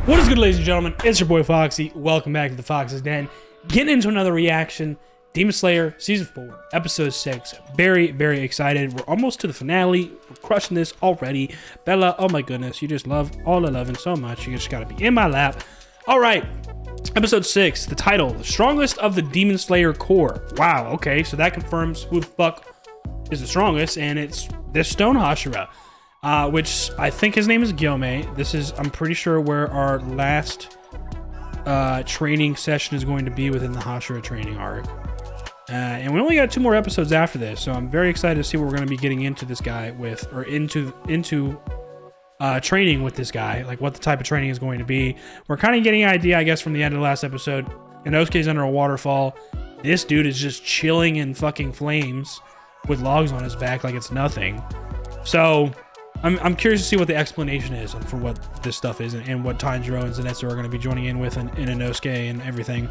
What is good, ladies and gentlemen? It's your boy Foxy. Welcome back to the Fox's Den. Getting into another reaction. Demon Slayer Season 4, Episode 6. Very, very excited. We're almost to the finale. We're crushing this already. Bella, oh my goodness. You just love all the loving so much. You just gotta be in my lap. Alright. Episode 6. The title, The Strongest of the Demon Slayer Core. Wow, okay. So that confirms who the fuck is the strongest. And it's this Stone Hashira. Which I think his name is Gyome. This is, I'm pretty sure, where our last training session is going to be within the Hashira Training Arc. And we only got 2 more episodes after this, so I'm very excited to see what we're going to be getting into this guy with, or into training with this guy, like what the type of training is going to be. We're kind of getting an idea, I guess, from the end of the last episode. Inosuke's under a waterfall. This dude is just chilling in fucking flames with logs on his back like it's nothing. So I'm curious to see what the explanation is for what this stuff is and what Tanjiro and Zenitsu are going to be joining in with in Inosuke and everything.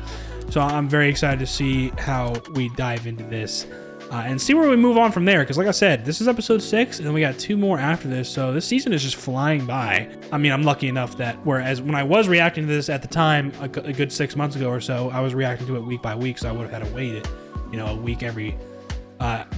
So I'm very excited to see how we dive into this and see where we move on from there. Because like I said, this is episode 6 and then we got 2 more after this. So this season is just flying by. I mean, I'm lucky enough that whereas when I was reacting to this at the time, a good 6 months ago or so, I was reacting to it week by week. So I would have had to wait it, a week every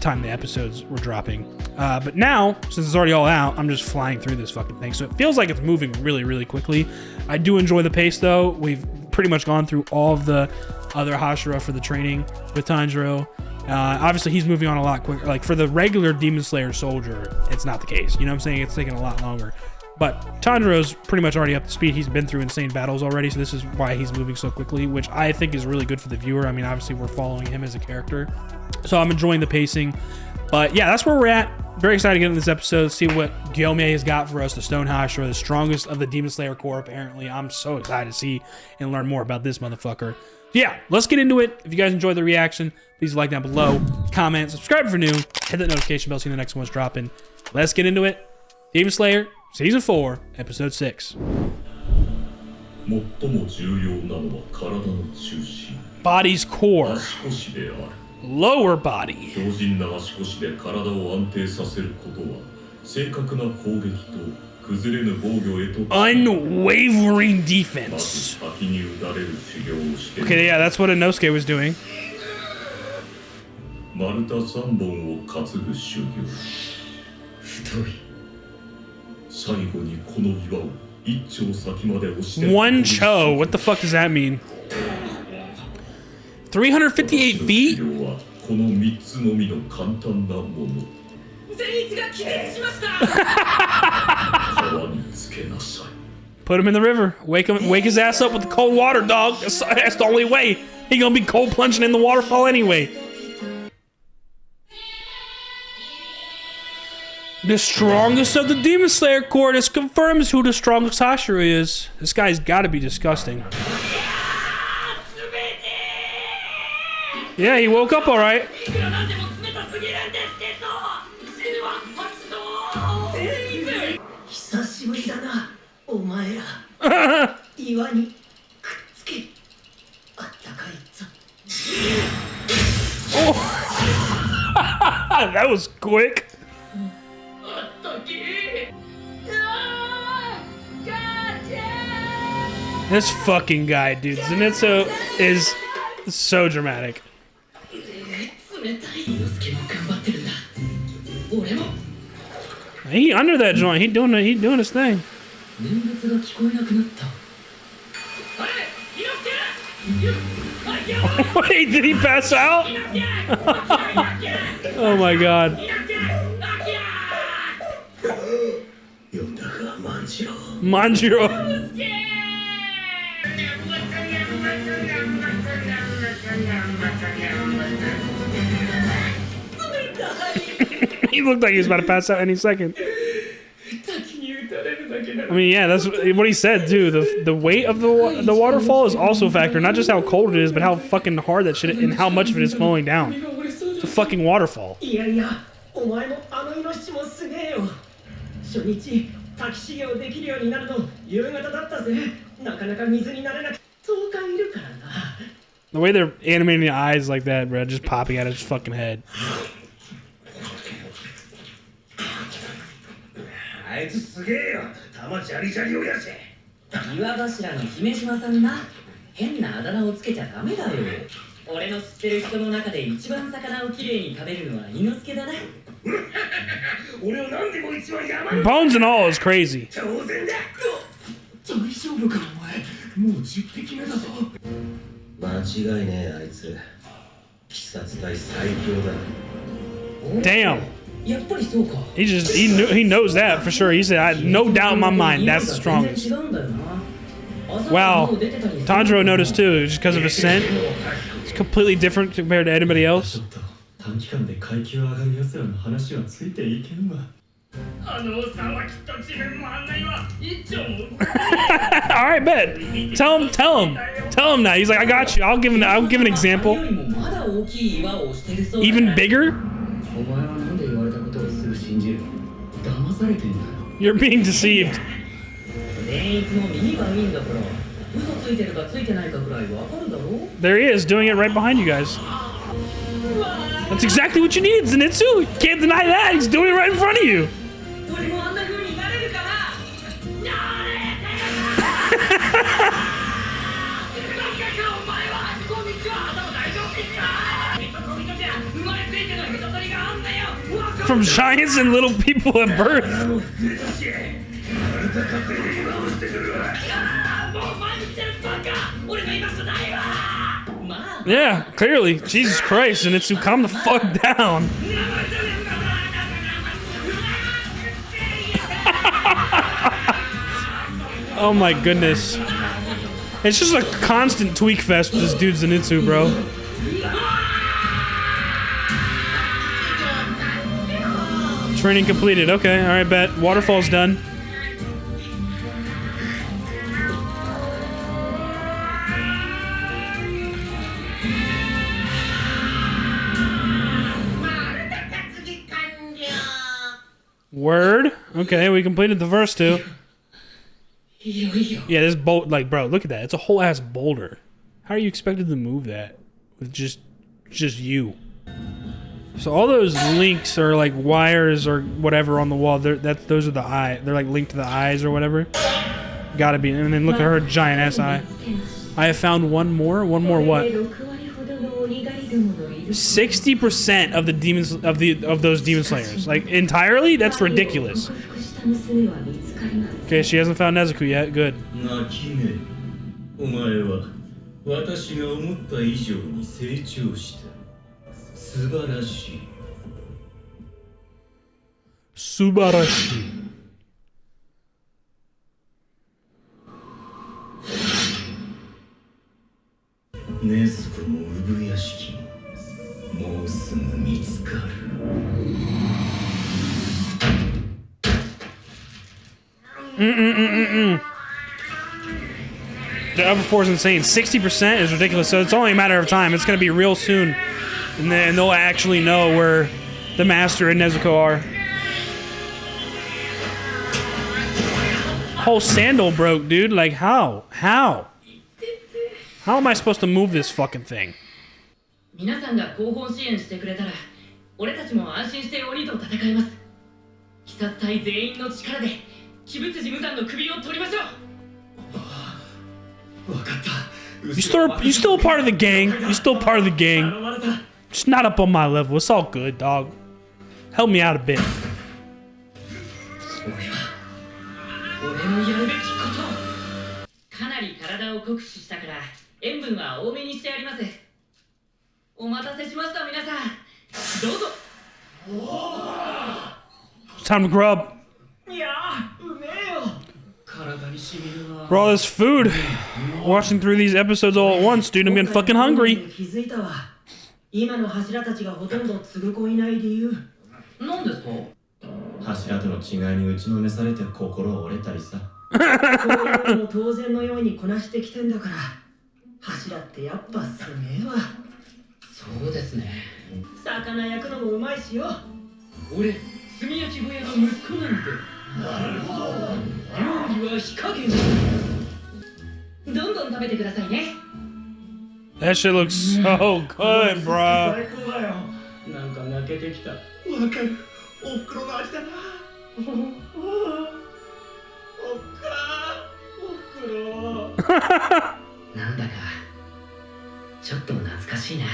time the episodes were dropping. But now, since it's already all out, I'm just flying through this fucking thing. So it feels like it's moving really, really quickly. I do enjoy the pace though. We've pretty much gone through all of the other Hashira for the training with Tanjiro. Obviously he's moving on a lot quicker. Like for the regular Demon Slayer soldier, it's not the case. You know what I'm saying? It's taking a lot longer. But Tanjiro's pretty much already up to speed. He's been through insane battles already, so this is why he's moving so quickly, which I think is really good for the viewer. I mean, obviously we're following him as a character, so I'm enjoying the pacing. But yeah, that's where we're at. Very excited to get into this episode, see what Gyome has got for us, the Stone Hashira, the strongest of the Demon Slayer Corps, apparently. I'm so excited to see and learn more about this motherfucker. Yeah, let's get into it. If you guys enjoyed the reaction, please like down below, comment, subscribe if you're new, hit that notification bell so you know the next one's dropping. Let's get into it. Demon Slayer Season 4, Episode 6. Body's core. Lower body. Unwavering defense. Okay, yeah, that's what Inosuke was doing. One cho, what the fuck does that mean? 358 feet? Put him in the river. Wake his ass up with the cold water, dog. That's the only way. He gonna be cold plunging in the waterfall anyway. The strongest of the Demon Slayer Corps. This confirms who the strongest Hashira is. This guy's gotta be disgusting. Yeah, he woke up alright. That was quick. This fucking guy, dude. Zenitsu is so dramatic. He under that joint. He doing his thing. Wait, did he pass out? Oh my god. Manjiro. He looked like he was about to pass out any second. I mean, yeah, that's what he said too. The weight of the waterfall is also a factor. Not just how cold it is, but how fucking hard that shit and how much of it is flowing down. It's a fucking waterfall. The way they're animating the eyes like that, bro, just popping out of his fucking head. 岩柱の姫島さんな。変なあだ名をつけちゃダメだよ。俺の知ってる人の中で一番魚をきれいに食べるのは猪之助だな。Bones and all is crazy. 当然だ。大丈夫かお前。もう10匹目だぞ。間違いねえあいつ。鬼殺隊最強だ。Damn. やっぱりそうか。He knows that for sure. He said, no doubt in my mind, that's the strongest. Wow. Tanjiro noticed too, just because of his scent. It's completely different compared to anybody else. Alright, bet. Tell him now. He's like, I got you. I'll give an example. Even bigger? You're being deceived. There he is, doing it right behind you guys. That's exactly what you need, Zenitsu. You can't deny that. He's doing it right in front of you. From giants and little people at birth. Yeah, clearly. Jesus Christ, Zenitsu, calm the fuck down. Oh my goodness. It's just a constant tweak fest with this dude Zenitsu, bro. Training completed. Okay, alright, bet. Waterfall's done. Word. Okay, we completed the first two. Yeah, this bolt, like, bro, look at that. It's a whole ass boulder. How are you expected to move that with just you? So all those links are like wires or whatever on the wall. Those are the eye. They're like linked to the eyes or whatever. Gotta be. And then look at her giant ass eye. I have found one more. One more what? 60% of the demons of those demon slayers. Like entirely? That's ridiculous. Okay, she hasn't found Nezuko yet. Good. Subarashi. The upper four is insane. 60% is ridiculous, so it's only a matter of time. It's going to be real soon. And then they'll actually know where the Master and Nezuko are. Whole sandal broke, dude. Like, how? How? How am I supposed to move this fucking thing? You still part of the gang. You still part of the gang. Just not up on my level. It's all good, dog. Help me out a bit. It's time to grub. For all this food, watching through these episodes all at once, dude, I'm getting fucking hungry. That shit looks so good, bro. なんだかちょっと懐かしいな。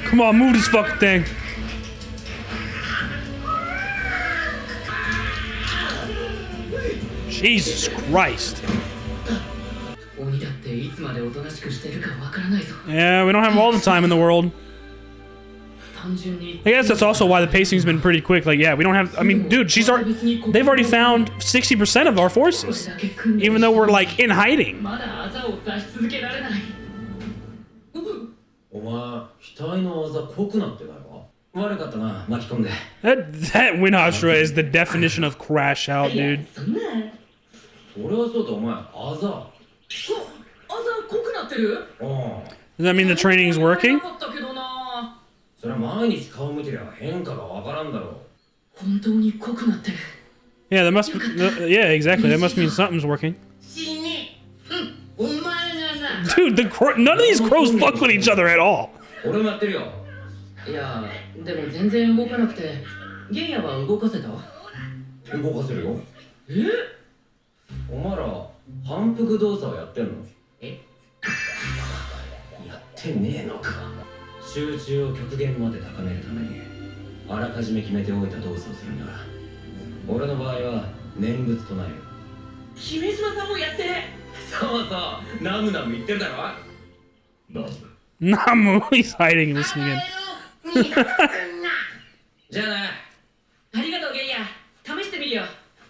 Come on, move this fucking thing. Jesus Christ. 鬼だっていつまでおとなしくしてるかわからないぞ。 Yeah, we don't have all the time in the world. 単純に I guess that's also why the pacing's been pretty quick. Like, yeah, we don't have. I mean, dude, they've already found 60% of our forces, even though we're like in hiding. まだあざを出し続けられない。お前額のあざ濃くなってないか？悪かったな、巻き込んで。 That win Hashira is the definition of crash out, dude. そんな。それはそうとお前あざ。あざ濃くなってる？うん。 Does that mean the training is working? なかったけどな。それは毎日顔見てりゃ変化がわからんだろう。本当に濃くなってる。 Yeah, that must. Yeah, exactly. That must mean something's working. 死ね。お前がな。 Dude, none of these crows fuck with each other at all. 俺もやってるよ。いや、でも全然動かなくて、ゲンヤは動かせた？動かせるよ。え？お前ら反復動作をやってんの？え？やってねえのか。集中を極限まで高めるためにあらかじめ決めておいた動作をするんだ。俺の場合は念仏唱える。姫島さんもやってる。そうそう、ナムナム言ってるだろ。ナム。Namu, he's hiding and listening in. じゃあな。ありがとうゲンヤ。試してみるよ。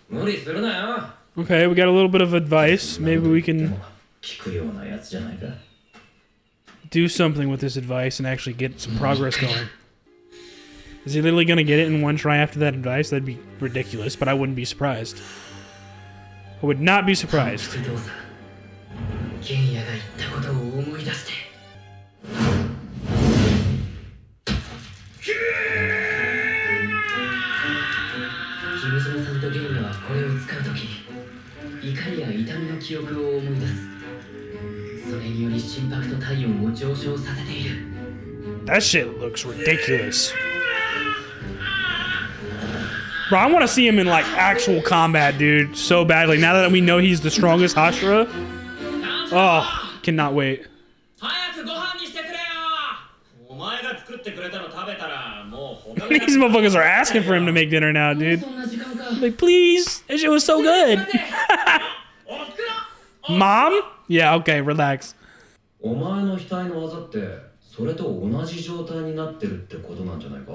無理するなよ。 Okay, we got a little bit of advice. Maybe we can 聞くようなやつじゃないか。 do something with this advice and actually get some progress going. Is he literally gonna get it in one try after that advice? That'd be ridiculous, but I wouldn't be surprised. I would not be surprised. 動作。ゲンヤが言ったことを思い出して。姫島さんとゲンヤはこれを使うとき、怒りや痛みの記憶を思い出す。それにより心拍と体温を上昇させている。 That shit looks ridiculous. Bro, I want to see him in like actual combat, dude, so badly. Now that we know he's the strongest Hashira. Oh, cannot wait. 早くご飯にしてくれよ。お前が作ってくれたの食べたらもう他の These motherfuckers are asking for him to make dinner now, dude. そんな時間か。 Like, please, that shit was so good. おふくろ。 Mom? Yeah, okay, relax. お前の額のあざってそれと同じ状態になってるってことなんじゃないか？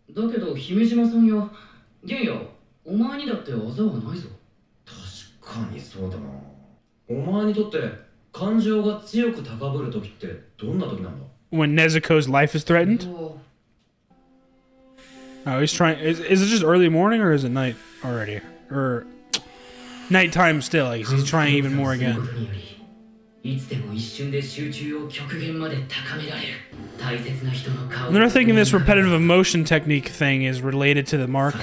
だけど姫島さんやゲンヤ、お前にだってあざはないぞ。確かにそうだな。お前にとって感情が強く高ぶる時ってどんな時なんだ？ When Nezuko's life is threatened? Oh, he's trying. Is it just early morning or is it night already? Or nighttime still? Like, he's trying even more again. いつでも一瞬で集中を極限まで高められる。大切な人の顔。 They're thinking this repetitive emotion technique thing is related to the mark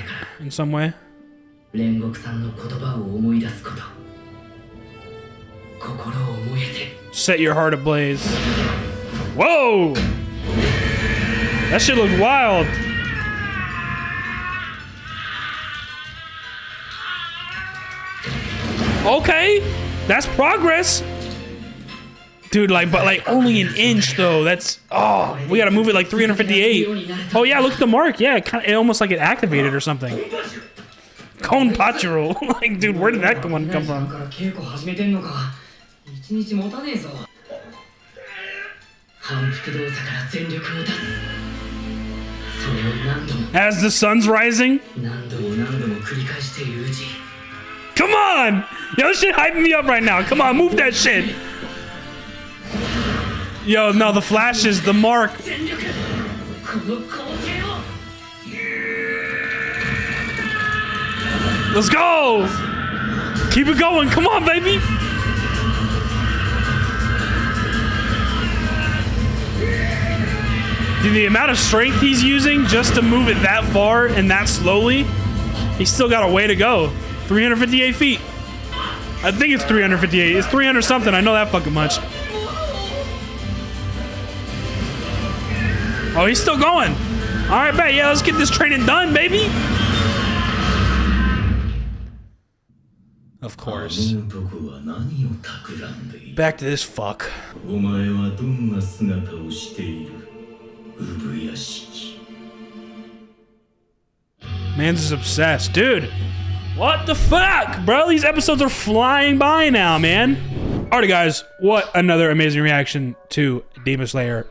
in some way. 煉獄さんの言葉を思い出すこと。心を燃えて。 Set your heart ablaze. Whoa! That shit looked wild. Okay, that's progress. Dude, like, but like only an inch though. That's, oh, we gotta move it like 358. Oh yeah, look at the mark. Yeah, it almost like it activated or something. Cone Pachiro. Like, dude, where did that one come from? 稽古始めてんのか。一日持たねえぞ。反復動作から全力を出す。それを何度も As the sun's rising? 何度も何度も繰り返しているうち。 Come on! Yo, this shit hyping me up right now. Come on, move that shit. Yo, no, the flashes, the mark. 全力。この工程を。 Let's go! Keep it going. Come on, baby. Dude, the amount of strength he's using just to move it that far and that slowly, he's still got a way to go. 358 feet. I think it's 358. It's 300 something. I know that fucking much. Oh, he's still going. All right, bet. Yeah, let's get this training done, baby. Of course. Back to this fuck. Man's is obsessed. Dude, what the fuck, bro? These episodes are flying by now, man. Alrighty, guys, what another amazing reaction to Demon Slayer.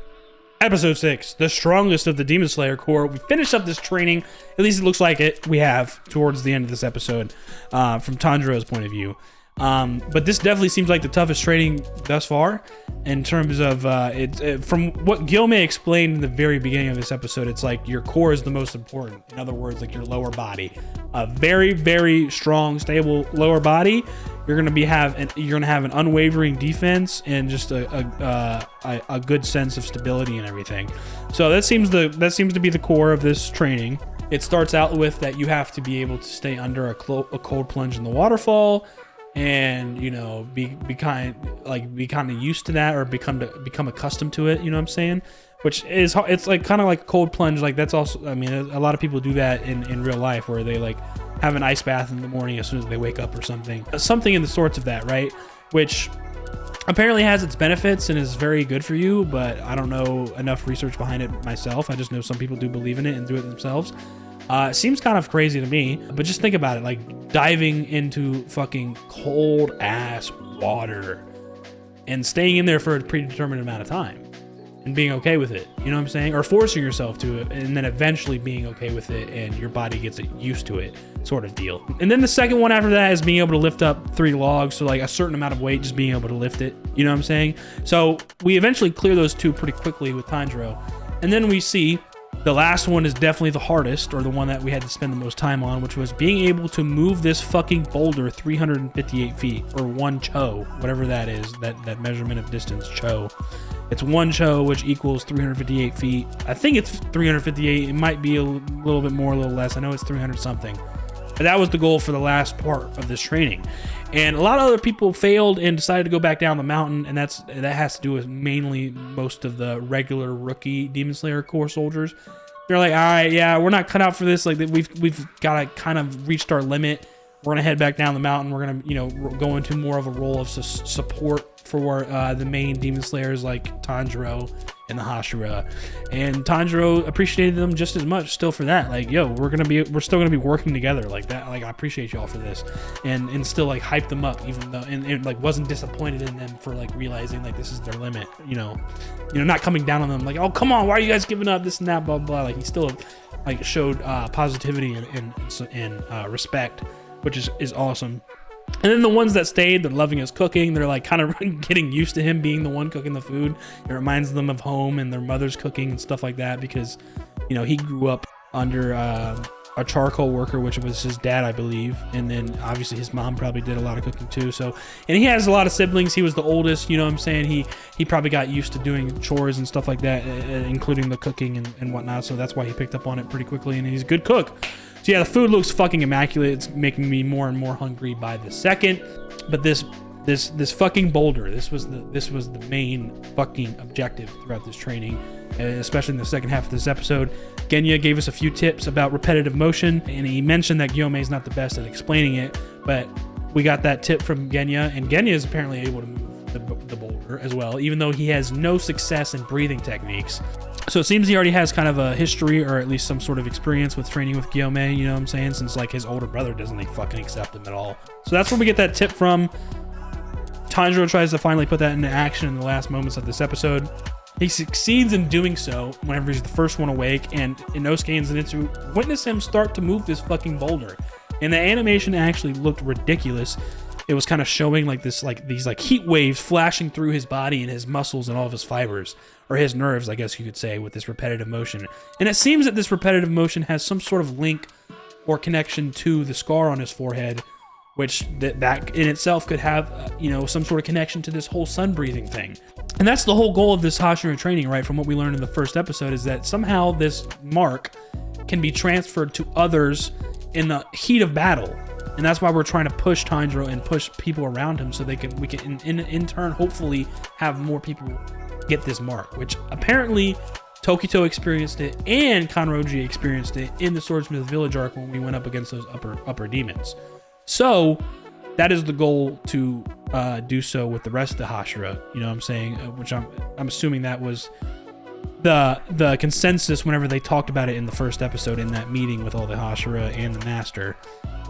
Episode 6, the strongest of the Demon Slayer core. We finished up this training, at least it looks like it, we have, towards the end of this episode, from Tanjiro's point of view. But this definitely seems like the toughest training thus far, in terms of, from what Gyomei explained in the very beginning of this episode, it's like your core is the most important. In other words, like your lower body. A very, very strong, stable lower body. You're gonna have an unwavering defense and just a good sense of stability and everything. So that seems to be the core of this training. It starts out with that you have to be able to stay under a cold plunge in the waterfall, and you know be kind of used to that, or become accustomed to it. You know what I'm saying? Which is, it's like kind of like a cold plunge. Like that's also, I mean, a lot of people do that in real life, where they like have an ice bath in the morning as soon as they wake up or something in the sorts of that, right? Which apparently has its benefits and is very good for you, but I don't know enough research behind it myself. I just know some people do believe in it and do it themselves. It seems kind of crazy to me, but just think about it, like diving into fucking cold ass water and staying in there for a predetermined amount of time and being okay with it, you know what I'm saying? Or forcing yourself to it and then eventually being okay with it and your body gets used to it, sort of deal. And then the second one after that is being able to lift up 3 logs, so like a certain amount of weight, just being able to lift it, you know what I'm saying? So we eventually clear those 2 pretty quickly with Tanjiro. And then we see the last one is definitely the hardest, or the one that we had to spend the most time on, which was being able to move this fucking boulder 358 feet, or 1 cho, whatever that is, that measurement of distance, cho. It's 1 cho, which equals 358 feet. I think it's 358. It might be a little bit more, a little less. I know it's 300 something. But that was the goal for the last part of this training. And a lot of other people failed and decided to go back down the mountain, and that has to do with mainly most of the regular rookie Demon Slayer core soldiers. They're like, all right, yeah, we're not cut out for this. Like we've got to kind of reached our limit. We're gonna head back down the mountain. We're gonna, you know, go into more of a role of support for the main Demon Slayers like Tanjiro and the Hashira. And Tanjiro appreciated them just as much still for that. Like, yo, we're still gonna be working together like that. Like, I appreciate y'all for this, and still like hype them up, even though and like wasn't disappointed in them for like realizing like this is their limit. You know, not coming down on them like, oh come on, why are you guys giving up, this and that, blah blah. Like he still like showed positivity and respect, which is awesome. And then the ones that stayed, they're loving his cooking. They're like kind of getting used to him being the one cooking the food. It reminds them of home and their mother's cooking and stuff like that, because, you know, he grew up under a charcoal worker, which was his dad, I believe. And then obviously his mom probably did a lot of cooking too. So, and he has a lot of siblings. He was the oldest, you know what I'm saying? He probably got used to doing chores and stuff like that, including the cooking and whatnot. So that's why he picked up on it pretty quickly, and he's a good cook. So yeah, the food looks fucking immaculate. It's making me more and more hungry by the second. But this fucking boulder, this was the main fucking objective throughout this training, especially in the second half of this episode. Genya gave us a few tips about repetitive motion, and he mentioned that Gyomei is not the best at explaining it, but we got that tip from Genya, and Genya is apparently able to move the boulder as well, even though he has no success in breathing techniques. So it seems he already has kind of a history, or at least some sort of experience with training with Gyomei, you know what I'm saying? Since like his older brother doesn't like fucking accept him at all. So that's where we get that tip from. Tanjiro tries to finally put that into action in the last moments of this episode. He succeeds in doing so whenever he's the first one awake, and Inosuke and Zenitsu witness him start to move this fucking boulder. And the animation actually looked ridiculous. It was kind of showing like these heat waves flashing through his body and his muscles and all of his fibers, or his nerves, I guess you could say, with this repetitive motion. And it seems that this repetitive motion has some sort of link or connection to the scar on his forehead, which that in itself could have, you know, some sort of connection to this whole sun breathing thing. And that's the whole goal of this Hashira training, right? From what we learned in the first episode, is that somehow this mark can be transferred to others in the heat of battle. And that's why we're trying to push Tanjiro and push people around him, so we can in turn hopefully have more people get this mark, which apparently Tokito experienced it and Kanroji experienced it in the Swordsmith Village arc when we went up against those upper demons. So that is the goal to do so with the rest of the Hashira. You know what I'm saying? Which I'm assuming that was the consensus whenever they talked about it in the first episode in that meeting with all the Hashira and the Master,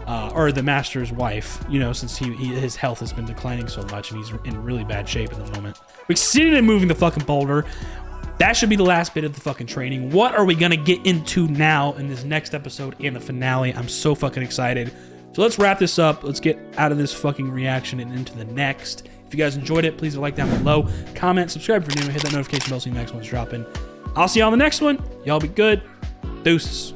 or the Master's wife. You know, since his health has been declining so much and he's in really bad shape at the moment. We succeeded in moving the fucking boulder. That should be the last bit of the fucking training. What are we gonna get into now in this next episode and the finale? I'm so fucking excited. So let's wrap this up. Let's get out of this fucking reaction and into the next. If you guys enjoyed it, please like down below, comment, subscribe if you're new, hit that notification bell so you know the next one's dropping. I'll see y'all on the next one. Y'all be good. Deuces.